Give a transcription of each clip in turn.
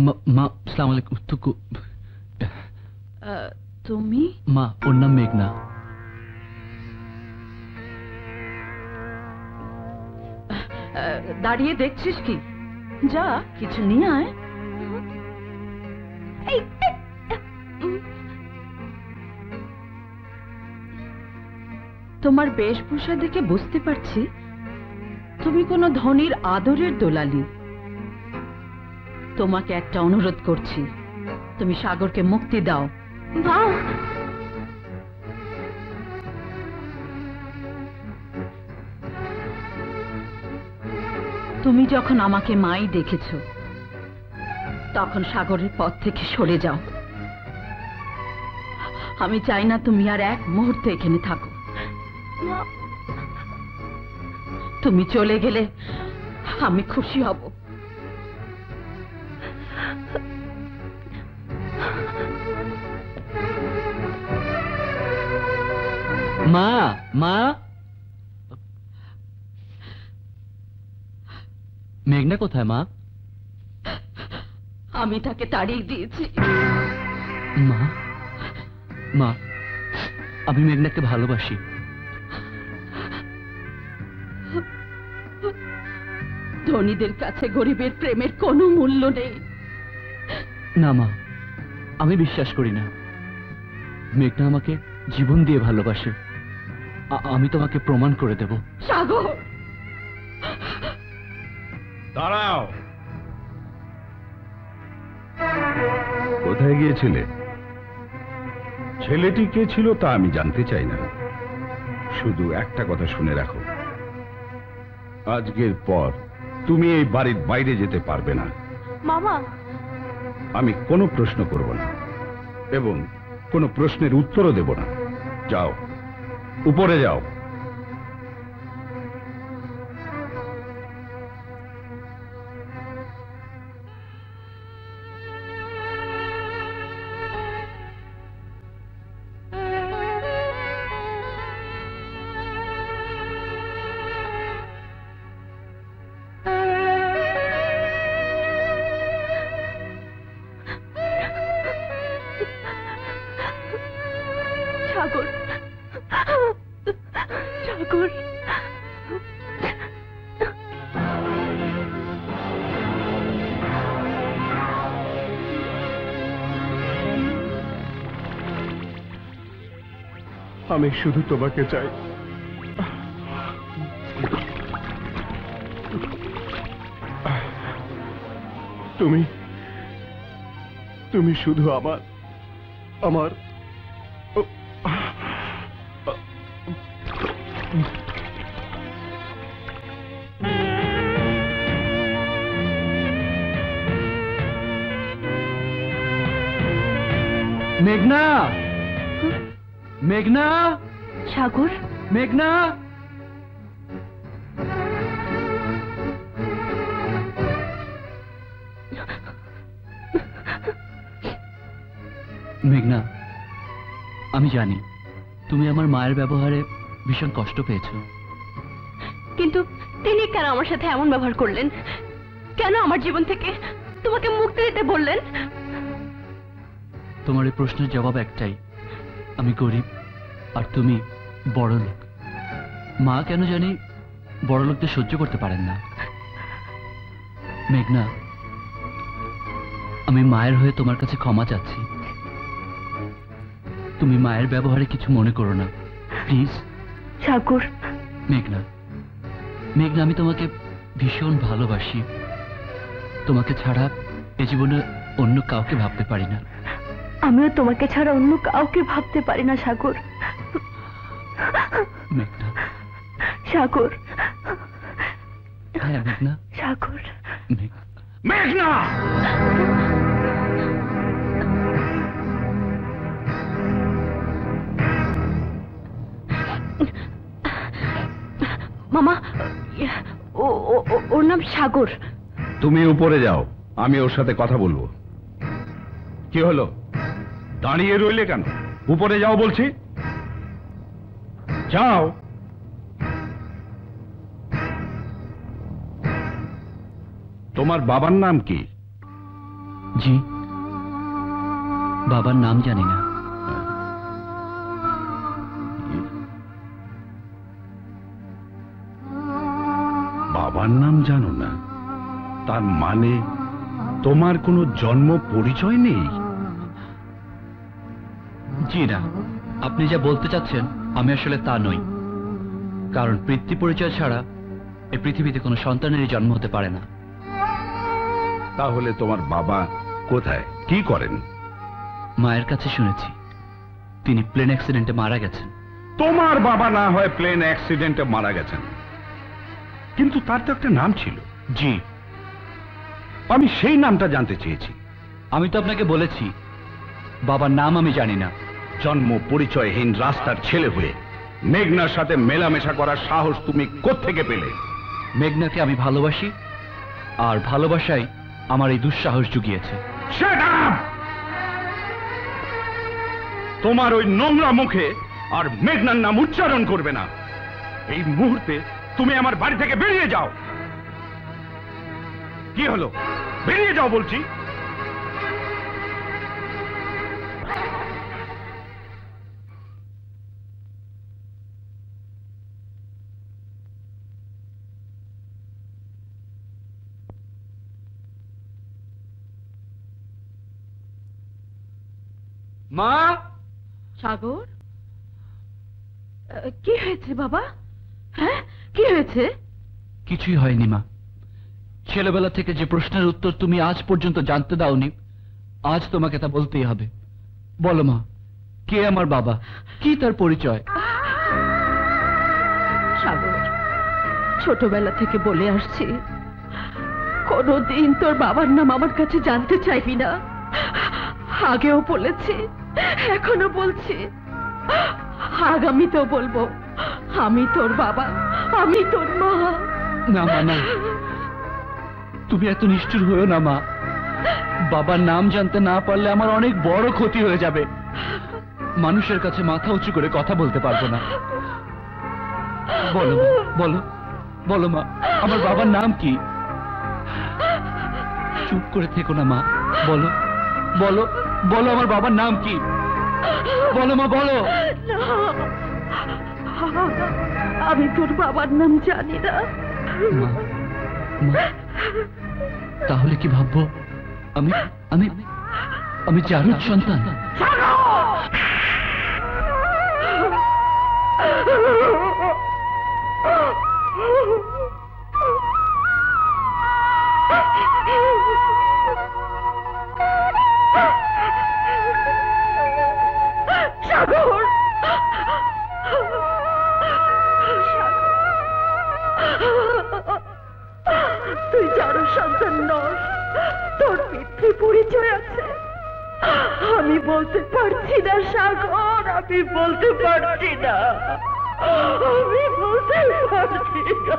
মা আসসালামু আলাইকুম। তুমি? মা ওর নাম মেঘনা। দাঁড়িয়ে দেখছিস কি? যা কিছু নিয়ে আয়। তোমার বেশভূষা দেখে বুঝতে পারছি তুমি কোনো ধনীর আদরের দোলালি। তোমাকে একটা অনুরোধ করছি, তুমি সাগরকে মুক্তি দাও। মা, তুমি যখন আমাকে মাই দেখেছ তখন সাগরের পথ থেকে সরে যাও। আমি চাই না তুমি আর এক মুহূর্তে এখানে থাকো। তুমি চলে গেলে আমি খুশি হব। মা মা মেঘনা কোথায় মা? আমি তাকে তাড়িয়ে দিয়েছি। মা মা আমি মেঘনাকে ভালোবাসি। ধনীদের কাছে গরিবের প্রেমের কোনো মূল্য নেই। না মা, আমি বিশ্বাস করি না। মেঘনা আমাকে জীবন দিয়ে ভালোবাসে। আমি তোমাকে প্রমাণ করে দেব। সাগর, দাঁড়াও। কোথায় গিয়েছিলে? ছেলেটি কে ছিল তা আমি জানতে চাই না, শুধু একটা কথা শুনে রাখো, আজকের পর তুমি এই বাড়ির বাইরে যেতে পারবে না। মামা, আমি কোনো প্রশ্ন করব না এবং কোনো প্রশ্নের উত্তরও দেব না। যাও, উপরে যাও। সাগর, সাগর, আমি শুধু তোমাকে চাই। তুমি তুমি শুধু আমার আমার মেঘনা, মেঘনা, সাগর, মেঘনা। মেঘনা, আমি জানি তুমি আমার মায়ের ব্যবহারে ভীষণ কষ্ট পেয়েছো, কিন্তু তিনি কেন আমার সাথে এমন ব্যবহার করলেন? কেন আমার জীবন থেকে তোমাকে মুক্তি দিতে বললেন? তোমার এই প্রশ্নের জবাব একটাই, আমি গরিব আর তুমি বড় লোক। মা কেন জানি বড় লোকদের সহ্য করতে পারেন না। মেঘনা, আমি মায়ের হয়ে তোমার কাছে ক্ষমা চাচ্ছি। তুমি মায়ের ব্যবহারে কিছু মনে করো না, প্লিজ। সাগর, মেঘনা, মেঘনা, আমি তোমাকে ভীষণ ভালোবাসি। তোমাকে ছাড়া এ জীবনে অন্য কাউকে ভাবতে পারি না। আমিও তোমাকে ছাড়া অন্য কাউকে ভাবতে পারি না সাগর। মেঘনা, সাগর, হ্যাঁ মেঘনা, সাগর, মেঘনা! মামা, ওর নাম সাগর। তুমি উপরে যাও, আমি ওর সাথে কথা বলবো। কি হলো, দাঁড়িয়ে রইলে কেন? উপরে যাও বলছি, যাও। তোমার বাবার নাম কি? জি, বাবার নাম জানি না। বাবার নাম জানো না? তার মানে তোমার কোনো জন্ম পরিচয় নেই? জি না, আপনি যা বলতে চাচ্ছেন আমি আসলে তা নই। কারণ পিতৃ পরিচয় ছাড়া এই পৃথিবীতে কোনো সন্তানেরই জন্ম হতে পারে না। তাহলে তোমার বাবা কোথায়, কি করেন? মায়ের কাছে শুনেছি তিনি প্লেন অ্যাক্সিডেন্টে মারা গেছেন। তোমার বাবা না হয় প্লেন অ্যাক্সিডেন্টে মারা গেছেন, কিন্তু তার তো একটা নাম ছিল। জি, আমি সেই নামটা জানতে চেয়েছি। আমি তো আপনাকে বলেছি বাবার নাম আমি জানি না। জন্ম পরিচয়হীন রাস্তার ছেলে হয়ে মেঘনার সাথে মেলামেশা করার সাহস তুমি কোত্থেকে পেলে? মেঘনাকে আমি ভালোবাসি, আর ভালোবাসাই আমার এই দুঃসাহস জুগিয়েছে। Shut up! তোমার ওই নোংরা মুখে আর মেঘনার নাম উচ্চারণ করবে না। এই মুহূর্তে তুমি আমার বাড়ি থেকে বেরিয়ে যাও। কি হলো? বেরিয়ে যাও বলছি। মা! সাগর, কি হয়েছে বাবা? হ্যাঁ, কি হয়েছে? কিছুই হয়নি মা। ছেলেবেলা থেকে যে প্রশ্নের উত্তর তুমি আজ পর্যন্ত জানতে দাওনি, আজ তোমাকে তা বলতেই হবে। বলো মা, কে আমার বাবা, কি তার পরিচয়? সাগর, ছোটবেলা থেকে বলে আসছি কোনদিন তোর বাবার নাম আমার কাছে জানতে চাইবি না। আগেও বলেছি, এখনো বলছি, আগামীতেও বলবো, আমি তোর বাবা, আমি তোর মা। না মা, না, তুমি এত নিষ্ঠুর হয়েও না মা। বাবার নাম জানতে না পারলে আমার অনেক বড় ক্ষতি হয়ে যাবে। মানুষের কাছে মাথা উঁচু করে কথা বলতে পারবো না। বলো মা, বলো, বলো মা, আমার বাবার নাম কি? চুপ করে থেকো না মা, বলো, বলো, বলো আমার বাবার নাম কি? বলো মা, বলো। আমি তোর বাবার নাম জানি না। মা, মা, তাহলে কি ভাববো আমি আমি আমি চারুর সন্তান? সাগর, তুই যার সন্তান নস, তোর পিতৃ পরিচয় আছে। আমি বলতে পারছি না সাগর, আমি বলতে পারছি না, আমি বলতে পারছি না।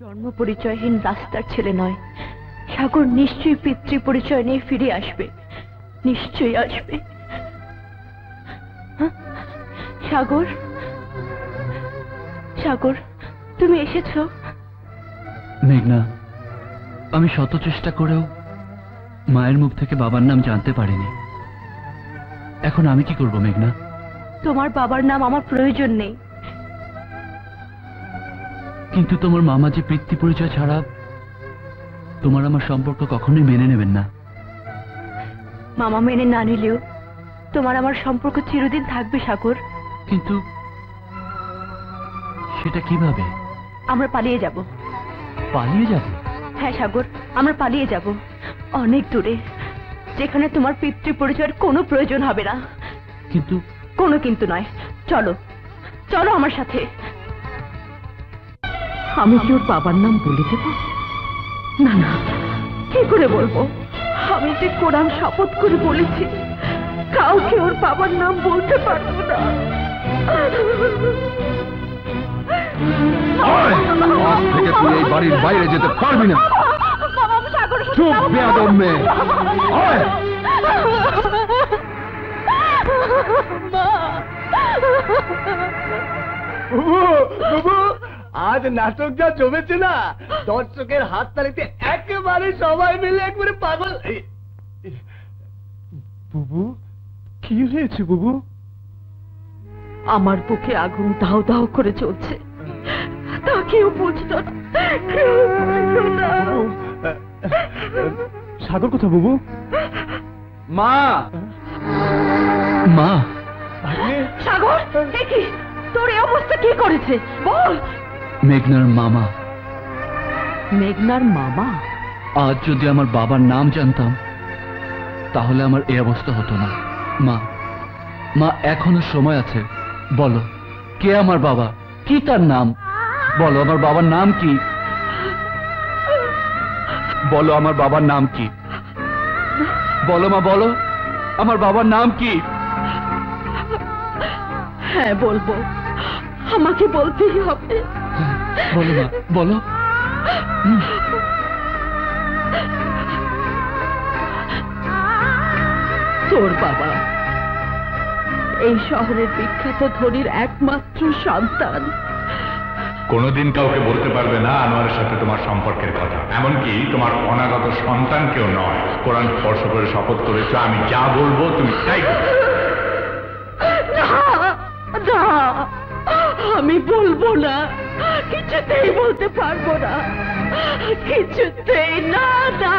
জন্ম পরিচয়হীন রাস্তার ছেলে নয়, সাগর নিশ্চয়ই পিতৃ পরিচয় নিয়ে ফিরে আসবে, নিশ্চয়ই আসবে। সাগর, সাগর, তুমি এসেছো? মেঘনা, আমি শত চেষ্টা করেও মায়ের মুখ থেকে বাবার নাম জানতে পারিনি। এখন আমি কি করব মেঘনা? তোমার বাবার নাম আমার প্রয়োজন নেই। কিন্তু তোমার মামা যে পিতৃ পরিচয় ছাড়া তোমার আমার সম্পর্ক কখনোই মেনে নেবেন না। মামা মেনে না নিলেও তোমার আমার সম্পর্ক চিরদিন থাকবে সাগর। কিন্তু সেটা কিভাবে? আমরা পালিয়ে যাব। পালিয়ে যাব? হ্যাঁ সাগর, আমরা পালিয়ে যাব অনেক দূরে, যেখানে তোমার পিতৃ পরিচয়ের কোনো প্রয়োজন হবে না। কিন্তু কোনো কিন্তু নয়, চলো, চলো আমার সাথে। আমি কি ওর বাবার নাম বলে দেব? না না, কি করে বলবো? আমি যে কোরআন শপথ করে বলেছি কাউকে ওর বাবার নাম বলতে পারবো না। আজ থেকে তুই এই বাড়ির বাইরে যেতে পারবি না। চুপ বেয়াদব মেয়ে। আজ নাটক যা জমেছে না, দর্শকের হাততালিতে একেবারে সবাই মিলে একবারে পাগল। বুবু, কি হয়েছে বুবু? আমার বুকে আগুন দাও দাও করে চলছে, তা কেউ বুঝতো না, কেউ বুঝতো না। সাগর কোথা বুবু? মা, মা। সাগর, দেখি তোর এই অবস্থা কি করেছে বল। মেঘনার মামা। মেঘনার মামা? আজ যদি আমার বাবার নাম জানতাম তাহলে আমার এই অবস্থা হতো না। মা, মা এখনো সময় আছে, বলো কে আমার বাবা, কি তার নাম? বলো আমার বাবার নাম কি? বলো আমার বাবার নাম কি? বলো মা, বলো আমার বাবার নাম কি? হ্যাঁ বলবো, আমাকে বলতেই হবে। বলো মা, বলো। তোর বাবা এই শহরের বিখ্যাত ধনীর একমাত্র সন্তান। কোনোদিন কাউকে বলতে পারবে না আনোয়ারের সাথে তোমার সম্পর্কের কথা, এমনকি তোমার অনাগত সন্তানকেও নয়। কোরআন স্পর্শ করে শপথ করেছো, আমি যা বলবো তুমি তাই করবে। না, আমি বলবো না, কিছুতেই বলতে পারবো না, কিছুতেই না। না,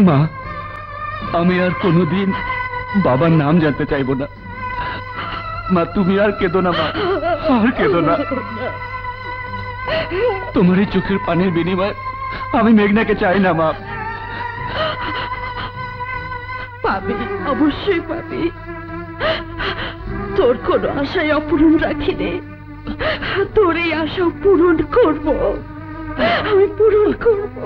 মা, আমি আর কোনোদিন বাবার নাম জানতে চাইবো না। মা তুমি আর কেঁদো না, মা আর কেঁদো না। তোমার এই চোখের পানির বিনিময়ে আমি মেঘনাকে চাই না মা। পাবি, অবশ্যই পাবি। তোর কোনো আশায় অপূরণ রাখিনি, তোর এই আশা পূরণ করবো, আমি পূরণ করবো।